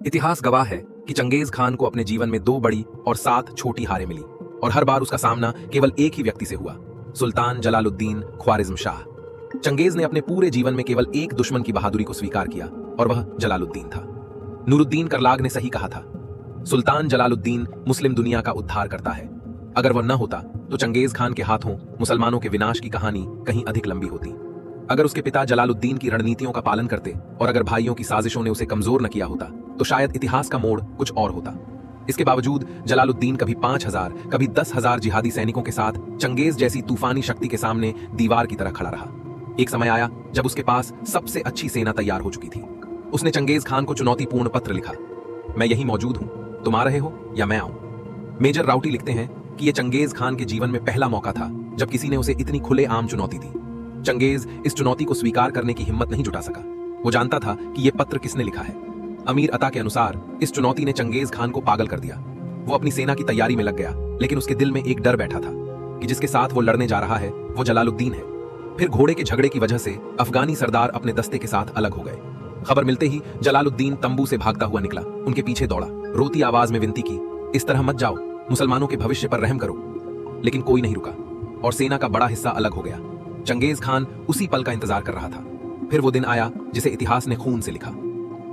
इतिहास गवाह है कि चंगेज खान को अपने जीवन में 2 बड़ी और 7 छोटी हारें मिली और हर बार उसका सामना केवल एक ही व्यक्ति से हुआ, सुल्तान जलालुद्दीन ख्वारिज्म शाह। चंगेज ने अपने पूरे जीवन में केवल एक दुश्मन की बहादुरी को स्वीकार किया और वह जलालुद्दीन था। नूरुद्दीन करलाग ने सही कहा था, सुल्तान जलालुद्दीन मुस्लिम दुनिया का उद्धार करता है। अगर वह न होता तो चंगेज खान के हाथों मुसलमानों के विनाश की कहानी कहीं अधिक लंबी होती। अगर उसके पिता जलालुद्दीन की रणनीतियों का पालन करते और अगर भाइयों की साजिशों ने उसे कमजोर न किया होता तो शायद इतिहास का मोड़ कुछ और होता। इसके बावजूद जलालुद्दीन कभी 5,000 कभी 10,000 जिहादी सैनिकों के साथ चंगेज जैसी तूफानी शक्ति के सामने दीवार की तरह खड़ा रहा। एक समय आया जब उसके पास सबसे अच्छी सेना तैयार हो चुकी थी। उसने चंगेज खान को चुनौतीपूर्ण पत्र लिखा, मैं यहीं मौजूद हूं, तुम आ रहे हो या मैं आऊं। मेजर राउटी लिखते हैं कि यह चंगेज खान के जीवन में पहला मौका था जब किसी ने उसे इतनी खुलेआम चुनौती दी। चंगेज इस चुनौती को स्वीकार करने की हिम्मत नहीं जुटा सका। वो जानता था कि यह पत्र किसने लिखा है। अमीर अता के अनुसार इस चुनौती ने चंगेज खान को पागल कर दिया। वो अपनी सेना की तैयारी में लग गया, लेकिन उसके दिल में एक डर बैठा था कि जिसके साथ वो लड़ने जा रहा है वो जलालुद्दीन है। फिर घोड़े के झगड़े की वजह से अफगानी सरदार अपने दस्ते के साथ अलग हो गए। खबर मिलते ही जलालुद्दीन तंबू से भागता हुआ निकला, उनके पीछे दौड़ा, रोती आवाज में विनती की, इस तरह मत जाओ, मुसलमानों के भविष्य पर रहम करो। लेकिन कोई नहीं रुका और सेना का बड़ा हिस्सा अलग हो गया। चंगेज खान उसी पल का इंतजार कर रहा था। फिर वो दिन आया जिसे इतिहास ने खून से लिखा।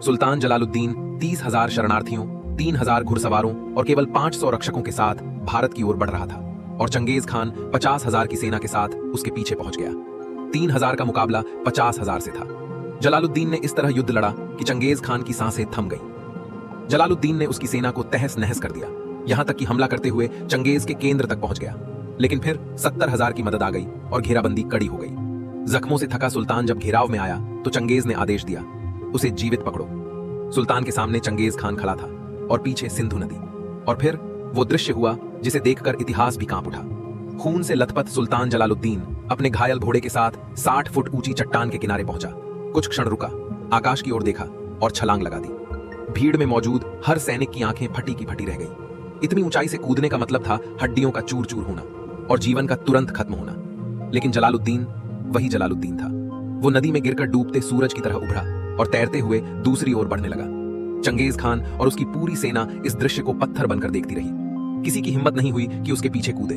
सुल्तान जलालुद्दीन 30,000 शरणार्थियों, 3,000 घुड़सवारों और केवल 500 रक्षकों के साथ भारत की ओर बढ़ रहा था और चंगेज खान 50,000 की सेना के साथ उसके पीछे पहुंच गया। 3,000 का मुकाबला 50,000 से था। जलालुद्दीन ने इस तरह युद्ध लड़ा कि चंगेज खान की सांसें थम गई। जलालुद्दीन ने उसकी सेना को तहस नहस कर दिया, यहां तक कि हमला करते हुए चंगेज के केंद्र तक पहुंच गया। लेकिन फिर 70,000 की मदद आ गई और घेराबंदी कड़ी हो गई। जख्मों से थका सुल्तान जब घेराव में आया तो चंगेज ने आदेश दिया, उसे जीवित पकड़ो। सुल्तान के सामने चंगेज खान खड़ा था और पीछे सिंधु नदी। और फिर वो दृश्य हुआ जिसे देखकर इतिहास भी कांप उठा। खून से लथपथ सुल्तान जलालुद्दीन अपने घायल घोड़े के साथ 60 फुट ऊंची चट्टान के किनारे पहुंचा। कुछ क्षण रुका, आकाश की ओर देखा और छलांग लगा दी। भीड़ में मौजूद हर सैनिक की आंखें फटी की फटी रह गई। इतनी ऊंचाई से कूदने का मतलब था हड्डियों का चूर चूर होना और जीवन का तुरंत खत्म होना। लेकिन जलालुद्दीन वही जलालुद्दीन था। वो नदी में गिरकर डूबते सूरज की तरह उभरा और तैरते हुए दूसरी ओर बढ़ने लगा। चंगेज खान और उसकी पूरी सेना इस दृश्य को पत्थर बनकर देखती रही। किसी की हिम्मत नहीं हुई कि उसके पीछे कूदे।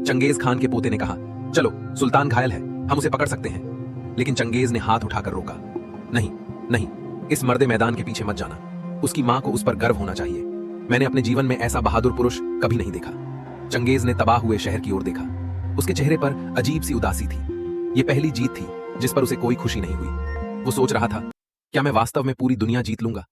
चंगेज खान के पोते ने कहा, चलो, सुल्तान घायल है, हम उसे पकड़ सकते हैं। लेकिन चंगेज ने हाथ उठाकर रोका, नहीं नहीं, इस मर्दे मैदान के पीछे मत जाना। उसकी मां को उस पर गर्व होना चाहिए। मैंने अपने जीवन में ऐसा बहादुर पुरुष कभी नहीं देखा। चंगेज ने तबाह हुए शहर की ओर देखा। उसके चेहरे पर अजीब सी उदासी थी। ये पहली जीत थी जिस पर उसे कोई खुशी नहीं हुई। वो सोच रहा था, क्या मैं वास्तव में पूरी दुनिया जीत लूंगा?